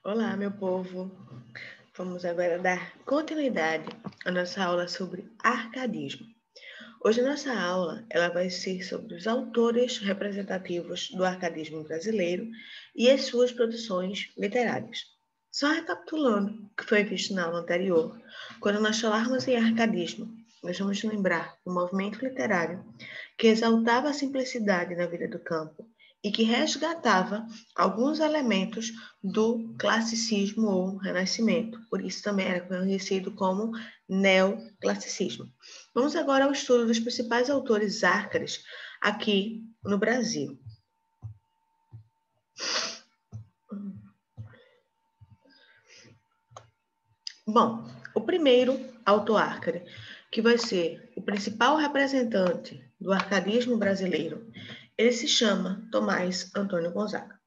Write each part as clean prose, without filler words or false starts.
Olá, meu povo! Vamos agora dar continuidade à nossa aula sobre arcadismo. Hoje a nossa aula ela vai ser sobre os autores representativos do arcadismo brasileiro e as suas produções literárias. Só recapitulando o que foi visto na aula anterior, quando nós falarmos em arcadismo, nós vamos lembrar do movimento literário que exaltava a simplicidade na vida do campo e que resgatava alguns elementos do classicismo ou renascimento. Por isso também era conhecido como neoclassicismo. Vamos agora ao estudo dos principais autores árcades aqui no Brasil. Bom, o primeiro autor árcade, que vai ser o principal representante do arcadismo brasileiro, ele se chama Tomás Antônio Gonzaga.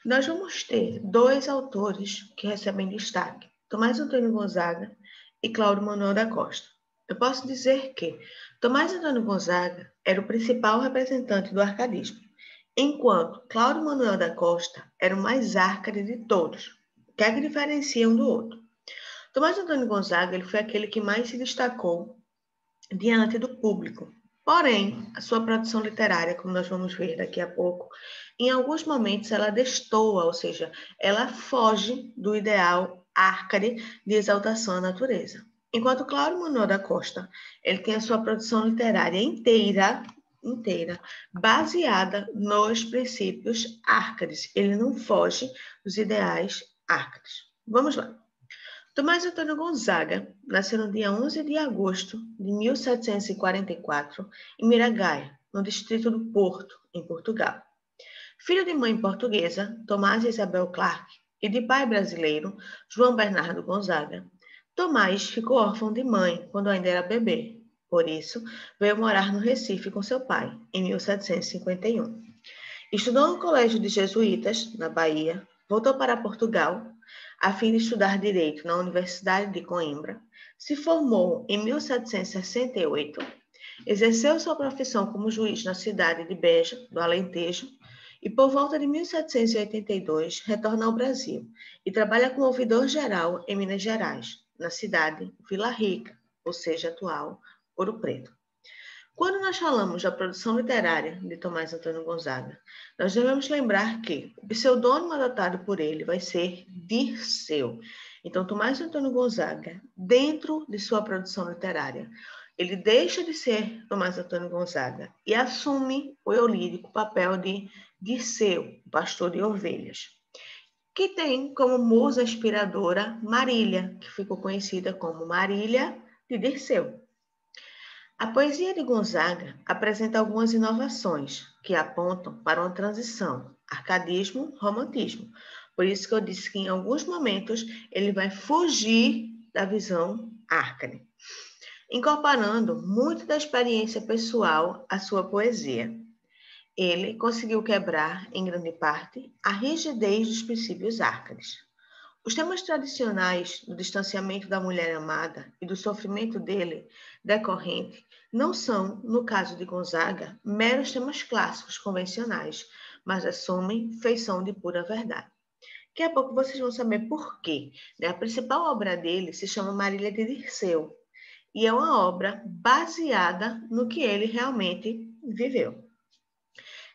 Nós vamos ter dois autores que recebem destaque, Tomás Antônio Gonzaga e Cláudio Manuel da Costa. Eu posso dizer que Tomás Antônio Gonzaga era o principal representante do arcadismo, enquanto Cláudio Manuel da Costa era o mais árcade de todos. O que é que diferencia um do outro? Tomás Antônio Gonzaga ele foi aquele que mais se destacou diante do público. Porém, a sua produção literária, como nós vamos ver daqui a pouco, em alguns momentos ela destoa, ou seja, ela foge do ideal árcade de exaltação à natureza. Enquanto Cláudio Manuel da Costa, ele tem a sua produção literária inteira, baseada nos princípios árcades. Ele não foge dos ideais árcades. Vamos lá. Tomás Antônio Gonzaga nasceu no dia 11 de agosto de 1744, em Miragaia, no distrito do Porto, em Portugal. Filho de mãe portuguesa, Tomás Isabel Clark, e de pai brasileiro, João Bernardo Gonzaga, Tomás ficou órfão de mãe quando ainda era bebê. Por isso, veio morar no Recife com seu pai, em 1751. Estudou no Colégio de Jesuítas, na Bahia, voltou para Portugal, a fim de estudar Direito na Universidade de Coimbra, se formou em 1768, exerceu sua profissão como juiz na cidade de Beja, do Alentejo, e por volta de 1782 retorna ao Brasil e trabalha como ouvidor-geral em Minas Gerais, na cidade Vila Rica, ou seja, atual Ouro Preto. Quando nós falamos da produção literária de Tomás Antônio Gonzaga, nós devemos lembrar que o pseudônimo adotado por ele vai ser Dirceu. Então, Tomás Antônio Gonzaga, dentro de sua produção literária, ele deixa de ser Tomás Antônio Gonzaga e assume o eulírico papel de Dirceu, pastor de ovelhas, que tem como musa inspiradora Marília, que ficou conhecida como Marília de Dirceu. A poesia de Gonzaga apresenta algumas inovações que apontam para uma transição, arcadismo-romantismo. Por isso que eu disse que em alguns momentos ele vai fugir da visão árcade, incorporando muito da experiência pessoal à sua poesia. Ele conseguiu quebrar, em grande parte, a rigidez dos princípios árcades. Os temas tradicionais do distanciamento da mulher amada e do sofrimento dele decorrente não são, no caso de Gonzaga, meros temas clássicos convencionais, mas assumem feição de pura verdade. Daqui a pouco vocês vão saber por quê. A principal obra dele se chama Marília de Dirceu e é uma obra baseada no que ele realmente viveu.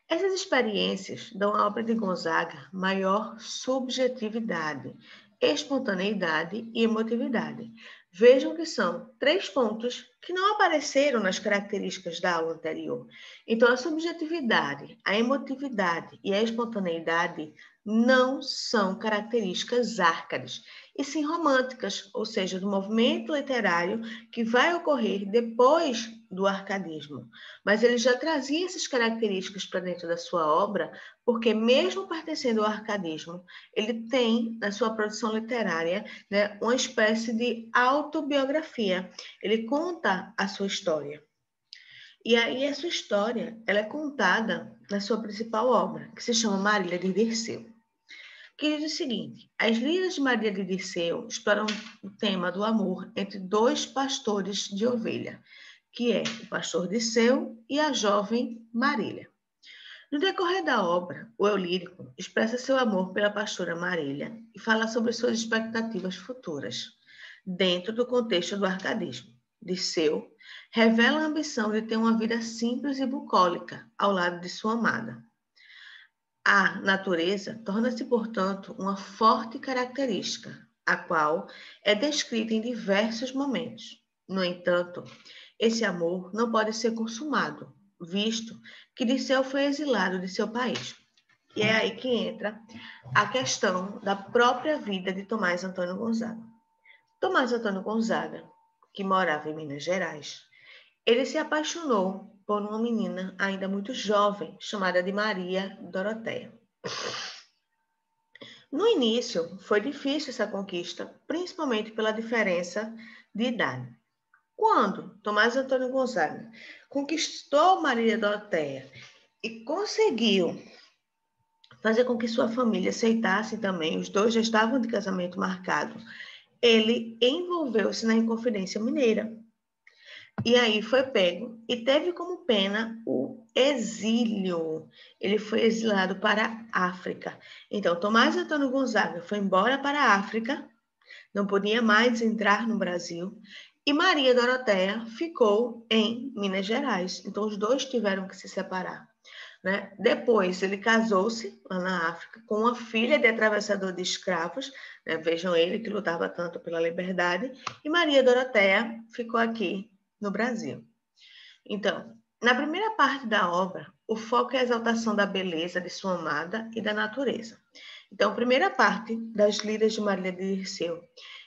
Essas experiências dão à obra de Gonzaga maior subjetividade, espontaneidade e emotividade. Vejam que são 3 pontos que não apareceram nas características da aula anterior. Então, a subjetividade, a emotividade e a espontaneidade não são características árcades, e sim românticas, ou seja, do movimento literário que vai ocorrer depois do arcadismo. Mas ele já trazia essas características para dentro da sua obra, porque mesmo pertencendo ao arcadismo, ele tem na sua produção literária, né, uma espécie de autobiografia. Ele conta a sua história. E aí a sua história, ela é contada na sua principal obra, que se chama Marília de Dirceu, que diz o seguinte: as liras de Maria de Dirceu exploram o tema do amor entre 2 pastores de ovelha, que é o pastor Dirceu e a jovem Marília. No decorrer da obra, o eu lírico expressa seu amor pela pastora Marília e fala sobre suas expectativas futuras, dentro do contexto do arcadismo. Dirceu revela a ambição de ter uma vida simples e bucólica ao lado de sua amada. A natureza torna-se, portanto, uma forte característica, a qual é descrita em diversos momentos. No entanto, esse amor não pode ser consumado, visto que Dirceu foi exilado de seu país. E é aí que entra a questão da própria vida de Tomás Antônio Gonzaga. Tomás Antônio Gonzaga, que morava em Minas Gerais, ele se apaixonou por uma menina ainda muito jovem, chamada de Maria Doroteia. No início, foi difícil essa conquista, principalmente pela diferença de idade. Quando Tomás Antônio Gonzaga conquistou Maria Doroteia e conseguiu fazer com que sua família aceitasse também, os dois já estavam de casamento marcado, ele envolveu-se na Inconfidência Mineira. E aí foi pego e teve como pena o exílio. Ele foi exilado para a África. Então, Tomás Antônio Gonzaga foi embora para a África, não podia mais entrar no Brasil, e Maria Doroteia ficou em Minas Gerais. Então, os dois tiveram que se separar. Né? Depois, ele casou-se lá na África com uma filha de atravessador de escravos, né? Vejam ele que lutava tanto pela liberdade, e Maria Doroteia ficou aqui no Brasil. Então, na primeira parte da obra, o foco é a exaltação da beleza de sua amada e da natureza. Então, a primeira parte das lidas de Marília de Dirceu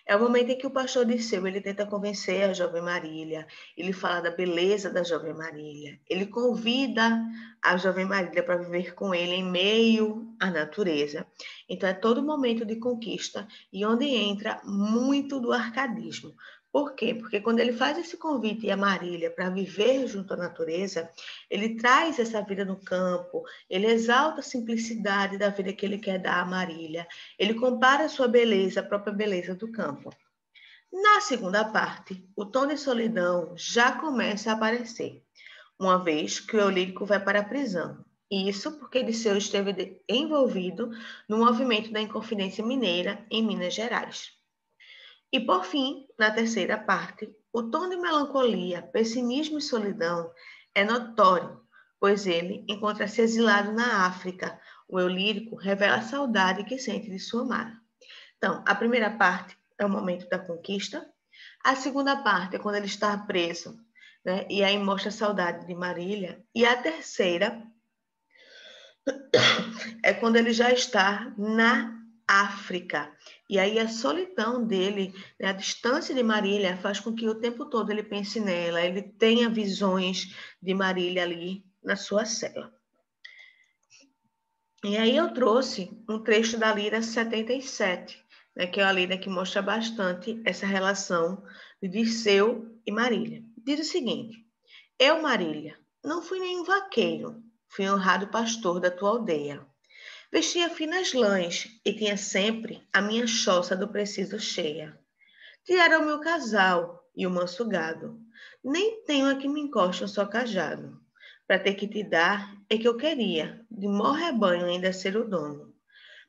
é o momento em que o pastor Dirceu ele tenta convencer a jovem Marília, ele fala da beleza da jovem Marília, ele convida a jovem Marília para viver com ele em meio à natureza. Então, é todo momento de conquista e onde entra muito do arcadismo. Por quê? Porque quando ele faz esse convite a Marília para viver junto à natureza, ele traz essa vida no campo, ele exalta a simplicidade da vida que ele quer dar a Marília, ele compara a sua beleza, a própria beleza do campo. Na segunda parte, o tom de solidão já começa a aparecer, uma vez que o eu lírico vai para a prisão. Isso porque Dirceu esteve envolvido no movimento da Inconfidência Mineira em Minas Gerais. E, por fim, na terceira parte, o tom de melancolia, pessimismo e solidão é notório, pois ele encontra-se exilado na África. O eu lírico revela a saudade que sente de sua amada. Então, a primeira parte é o momento da conquista, a segunda parte é quando ele está preso, né? E aí mostra a saudade de Marília, e a terceira é quando ele já está na África. E aí a solidão dele, né, a distância de Marília faz com que o tempo todo ele pense nela, ele tenha visões de Marília ali na sua cela. E aí eu trouxe um trecho da Lira 77, né, que é a lira que mostra bastante essa relação de Dirceu e Marília. Diz o seguinte: eu, Marília, não fui nenhum vaqueiro, fui honrado pastor da tua aldeia. Vestia finas lãs e tinha sempre a minha choça do preciso cheia. Tiraram o meu casal e o manso gado. Nem tenho a que me encoste um só cajado. Para ter que te dar é que eu queria, de mó rebanho ainda ser o dono.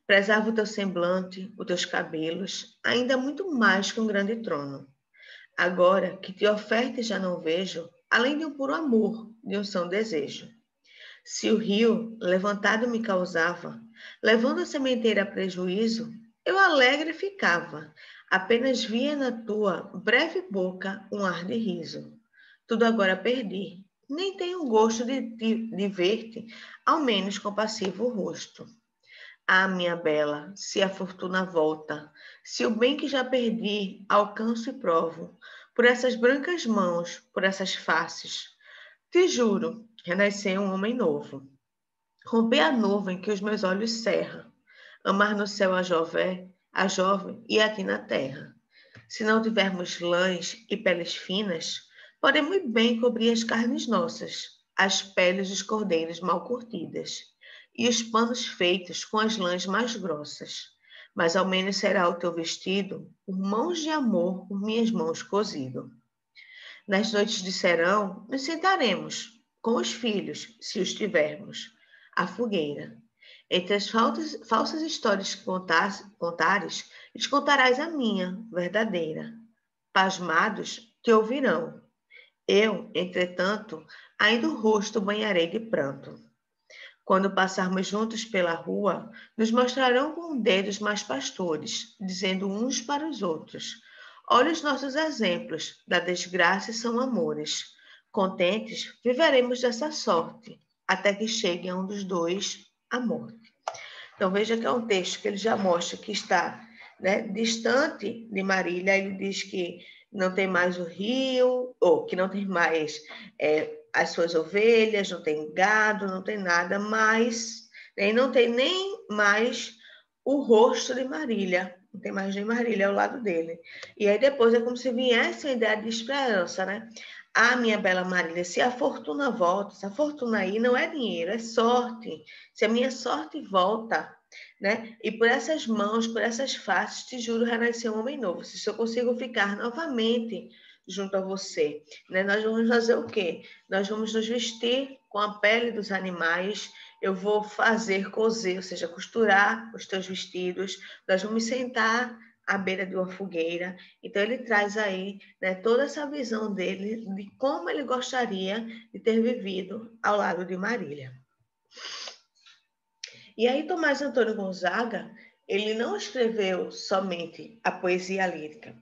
Prezava o teu semblante, os teus cabelos, ainda muito mais que um grande trono. Agora que te oferta e já não vejo, além de um puro amor, de um são desejo. Se o rio levantado me causava, levando a sementeira a prejuízo, eu alegre ficava, apenas via na tua breve boca um ar de riso. Tudo agora perdi, nem tenho gosto de ver-te, ao menos compassivo o rosto. Ah, minha bela, se a fortuna volta, se o bem que já perdi alcanço e provo, por essas brancas mãos, por essas faces, te juro, renasceu um homem novo. Romper a nuvem que os meus olhos cerram, amar no céu a jovem e aqui na terra. Se não tivermos lãs e peles finas, podemos bem cobrir as carnes nossas, as peles dos cordeiros mal curtidas, e os panos feitos com as lãs mais grossas. Mas ao menos será o teu vestido, por mãos de amor, por minhas mãos cozido. Nas noites de serão, nos sentaremos, com os filhos, se os tivermos, a fogueira. Entre as falsas histórias que contares, lhes contarás a minha, verdadeira. Pasmados te ouvirão. Eu, entretanto, ainda o rosto banharei de pranto. Quando passarmos juntos pela rua, nos mostrarão com dedos mais pastores, dizendo uns para os outros: olha os nossos exemplos, da desgraça são amores. Contentes, viveremos dessa sorte, até que chegue a um dos dois a morte. Então, veja que é um texto que ele já mostra que está, né, distante de Marília. Ele diz que não tem mais o rio, ou que não tem mais as suas ovelhas, não tem gado, não tem nada mais, né, e não tem nem mais o rosto de Marília, não tem mais nem Marília ao lado dele. E aí depois é como se viesse a ideia de esperança, né? Ah, minha bela Marília, se a fortuna volta, se a fortuna aí não é dinheiro, é sorte. Se a minha sorte volta, né? E por essas mãos, por essas faces, te juro, renascer um homem novo. Se eu consigo ficar novamente junto a você, né? Nós vamos fazer o quê? Nós vamos nos vestir com a pele dos animais. Eu vou fazer coser, ou seja, costurar os teus vestidos. Nós vamos sentar à beira de uma fogueira. Então, ele traz aí, né, toda essa visão dele de como ele gostaria de ter vivido ao lado de Marília. E aí, Tomás Antônio Gonzaga, ele não escreveu somente a poesia lírica,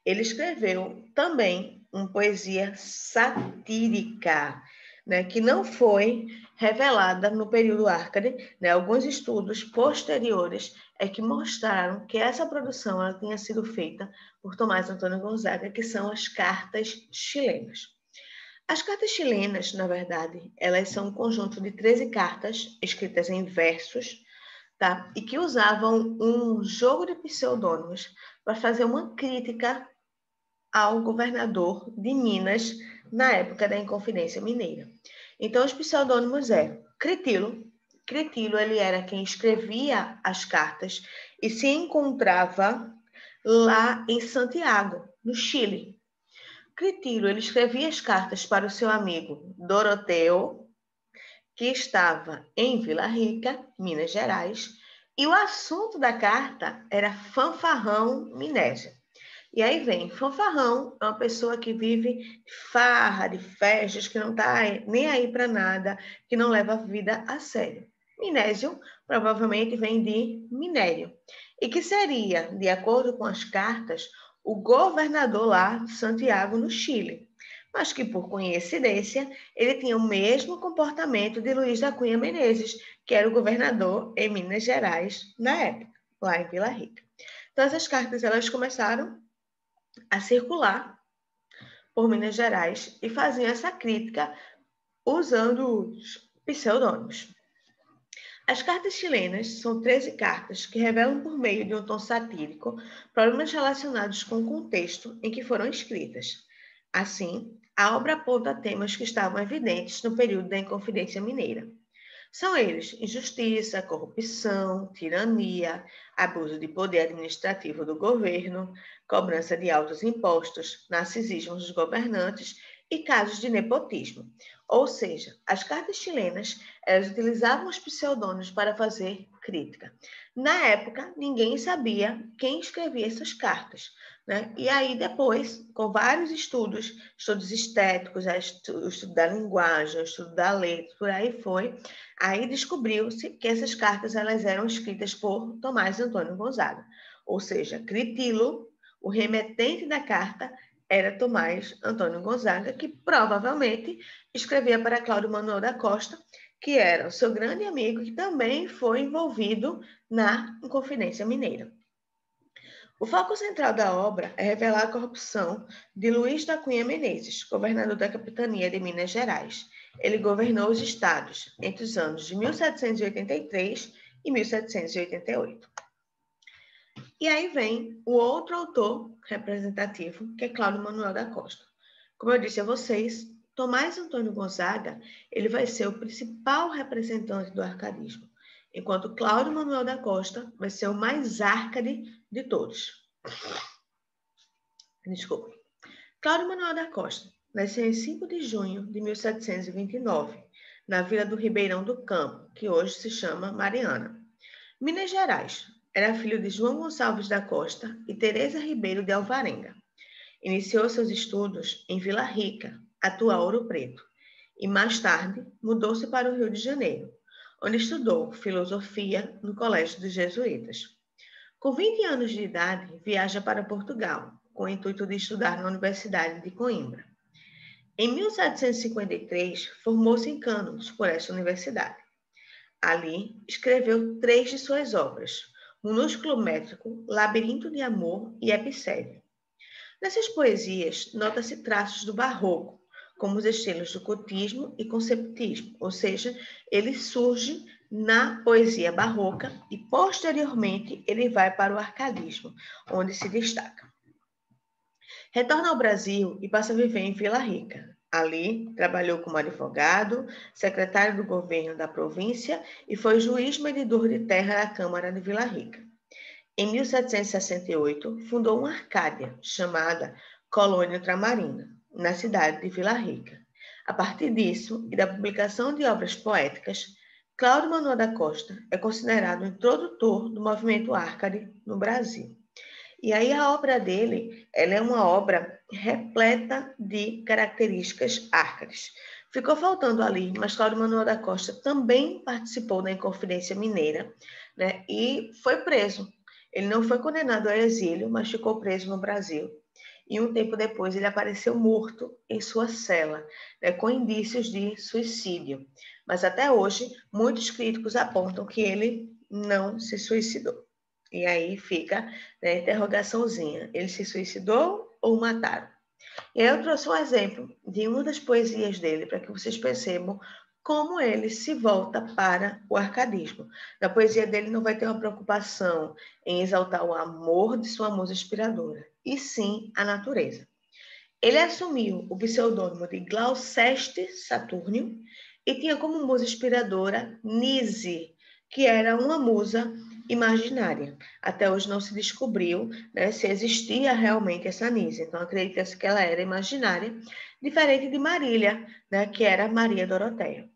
ele escreveu também uma poesia satírica, né, que não foi revelada no período Arcade, né? Alguns estudos posteriores é que mostraram que essa produção ela tinha sido feita por Tomás Antônio Gonzaga, que são as cartas chilenas. As cartas chilenas, na verdade, elas são um conjunto de 13 cartas escritas em versos, tá? E que usavam um jogo de pseudônimos para fazer uma crítica ao governador de Minas na época da Inconfidência Mineira. Então, os pseudônimos eram Cretilo. Cretilo, ele era quem escrevia as cartas e se encontrava lá em Santiago, no Chile. Cretilo, ele escrevia as cartas para o seu amigo Doroteu, que estava em Vila Rica, Minas Gerais, e o assunto da carta era fanfarrão Minésia. E aí vem, fanfarrão é uma pessoa que vive de farra, de festas, que não está nem aí para nada, que não leva a vida a sério. Minésio provavelmente vem de minério, e que seria, de acordo com as cartas, o governador lá de Santiago, no Chile, mas que, por coincidência, ele tinha o mesmo comportamento de Luiz da Cunha Menezes, que era o governador em Minas Gerais na época, lá em Vila Rica. Então, essas cartas elas começaram a circular por Minas Gerais e faziam essa crítica usando os pseudônimos. As cartas chilenas são 13 cartas que revelam por meio de um tom satírico problemas relacionados com o contexto em que foram escritas. Assim, a obra aponta temas que estavam evidentes no período da Inconfidência Mineira. São eles injustiça, corrupção, tirania, abuso de poder administrativo do governo, cobrança de altos impostos, narcisismo dos governantes e casos de nepotismo. Ou seja, as cartas chilenas elas utilizavam os pseudônimos para fazer crítica. Na época, ninguém sabia quem escrevia essas cartas, né? E aí depois, com vários estudos estéticos, o estudo da linguagem, o estudo da letra, por aí foi, aí descobriu-se que essas cartas elas eram escritas por Tomás Antônio Gonzaga. Ou seja, Critilo, o remetente da carta, era Tomás Antônio Gonzaga, que provavelmente escrevia para Cláudio Manuel da Costa, que era o seu grande amigo, que também foi envolvido na Inconfidência Mineira. O foco central da obra é revelar a corrupção de Luiz da Cunha Menezes, governador da capitania de Minas Gerais. Ele governou os estados entre os anos de 1783 e 1788. E aí vem o outro autor representativo, que é Cláudio Manuel da Costa. Como eu disse a vocês, Tomás Antônio Gonzaga ele vai ser o principal representante do arcadismo, enquanto Cláudio Manuel da Costa vai ser o mais arcade de todos. Desculpa. Cláudio Manuel da Costa nasceu em 5 de junho de 1729, na vila do Ribeirão do Campo, que hoje se chama Mariana. Minas Gerais. Era filho de João Gonçalves da Costa e Teresa Ribeiro de Alvarenga. Iniciou seus estudos em Vila Rica, atual Ouro Preto, e mais tarde mudou-se para o Rio de Janeiro, onde estudou filosofia no Colégio dos Jesuítas. Com 20 anos de idade, viaja para Portugal, com o intuito de estudar na Universidade de Coimbra. Em 1753, formou-se em cânones por esta universidade. Ali, escreveu 3 de suas obras, Minúsculo Métrico, Labirinto de Amor e Epicédio. Nessas poesias, nota-se traços do barroco, como os estilos do gotismo e conceptismo, ou seja, ele surge na poesia barroca e, posteriormente, ele vai para o arcadismo, onde se destaca. Retorna ao Brasil e passa a viver em Vila Rica. Ali, trabalhou como advogado, secretário do governo da província e foi juiz medidor de terra da Câmara de Vila Rica. Em 1768, fundou uma Arcádia, chamada Colônia Ultramarina, na cidade de Vila Rica. A partir disso e da publicação de obras poéticas, Cláudio Manuel da Costa é considerado o introdutor do movimento Arcade no Brasil. E aí a obra dele, ela é uma obra repleta de características árcades. Ficou faltando ali, mas Cláudio Manuel da Costa também participou da Inconfidência Mineira, né, e foi preso. Ele não foi condenado ao exílio, mas ficou preso no Brasil. E um tempo depois ele apareceu morto em sua cela, né, com indícios de suicídio. Mas até hoje, muitos críticos apontam que ele não se suicidou. E aí fica, né, a interrogaçãozinha. Ele se suicidou ou o mataram? E aí eu trouxe um exemplo de uma das poesias dele, para que vocês percebam como ele se volta para o arcadismo. Na poesia dele não vai ter uma preocupação em exaltar o amor de sua musa inspiradora, e sim a natureza. Ele assumiu o pseudônimo de Glouceste Saturnio e tinha como musa inspiradora Nise, que era uma musa imaginária. Até hoje não se descobriu, né, se existia realmente essa Nise. Então, acredita-se que ela era imaginária, diferente de Marília, né, que era Maria Doroteia.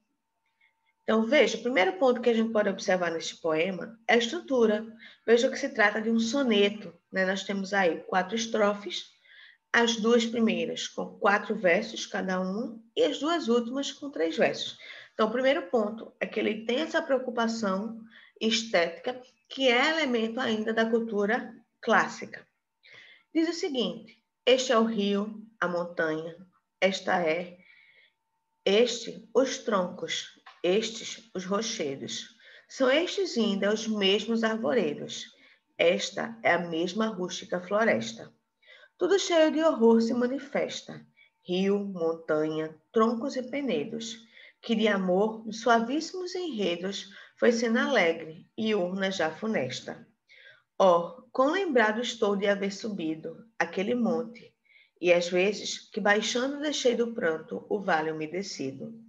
Então, veja, o primeiro ponto que a gente pode observar neste poema é a estrutura. Veja que se trata de um soneto, né? Nós temos aí 4 estrofes, as 2 primeiras com 4 versos cada uma e as 2 últimas com 3 versos. Então, o primeiro ponto é que ele tem essa preocupação estética, que é elemento ainda da cultura clássica. Diz o seguinte: este é o rio, a montanha, os troncos, estes os rochedos. São estes ainda os mesmos arvoredos. Esta é a mesma rústica floresta. Tudo cheio de horror se manifesta. Rio, montanha, troncos e penedos. Que de amor, nos suavíssimos enredos, foi cena alegre e urna já funesta. Oh, quão lembrado estou de haver subido aquele monte, e às vezes que baixando deixei do pranto o vale umedecido.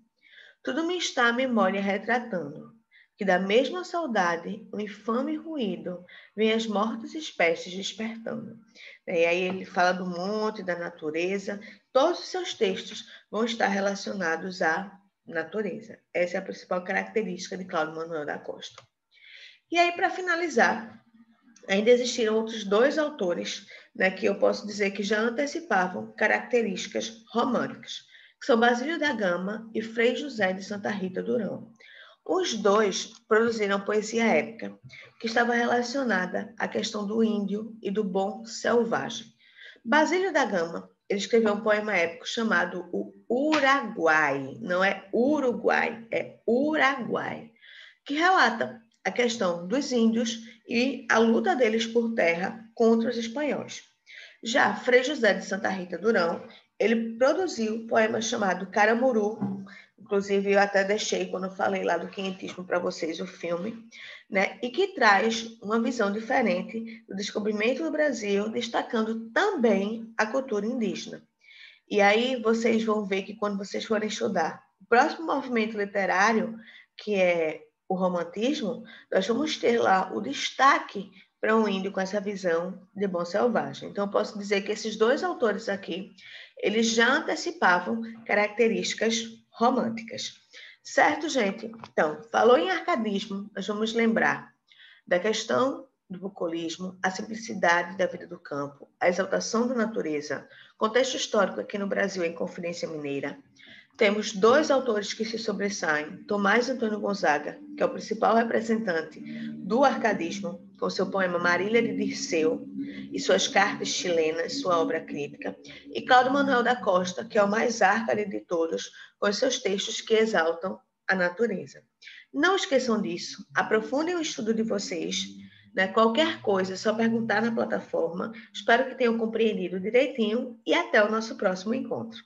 Tudo me está a memória retratando, que da mesma saudade, o infame ruído, vem as mortas espécies despertando. E aí ele fala do monte, da natureza, todos os seus textos vão estar relacionados à natureza. Essa é a principal característica de Cláudio Manuel da Costa. E aí, para finalizar, ainda existiram outros 2 autores, né, que eu posso dizer que já antecipavam características românticas, que são Basílio da Gama e Frei José de Santa Rita Durão. Os 2 produziram poesia épica, que estava relacionada à questão do índio e do bom selvagem. Basílio da Gama, ele escreveu um poema épico chamado O Uraguai, não é Uruguai, é Uraguai, que relata a questão dos índios e a luta deles por terra contra os espanhóis. Já Frei José de Santa Rita Durão, ele produziu um poema chamado Caramuru, inclusive eu até deixei, quando eu falei lá do quinhentismo para vocês, o filme, né? E que traz uma visão diferente do descobrimento do Brasil, destacando também a cultura indígena. E aí vocês vão ver que quando vocês forem estudar o próximo movimento literário, que é o romantismo, nós vamos ter lá o destaque para um índio com essa visão de bom selvagem. Então, eu posso dizer que esses 2 autores aqui, eles já antecipavam características românticas. Certo, gente? Então, falou em arcadismo, nós vamos lembrar da questão do bucolismo, a simplicidade da vida do campo, a exaltação da natureza, contexto histórico aqui no Brasil em Confidência Mineira. Temos dois autores que se sobressaem, Tomás Antônio Gonzaga, que é o principal representante do arcadismo, com seu poema Marília de Dirceu e suas cartas chilenas, sua obra crítica, e Cláudio Manuel da Costa, que é o mais arcade de todos, com seus textos que exaltam a natureza. Não esqueçam disso, aprofundem o estudo de vocês, né? Qualquer coisa, é só perguntar na plataforma. Espero que tenham compreendido direitinho e até o nosso próximo encontro.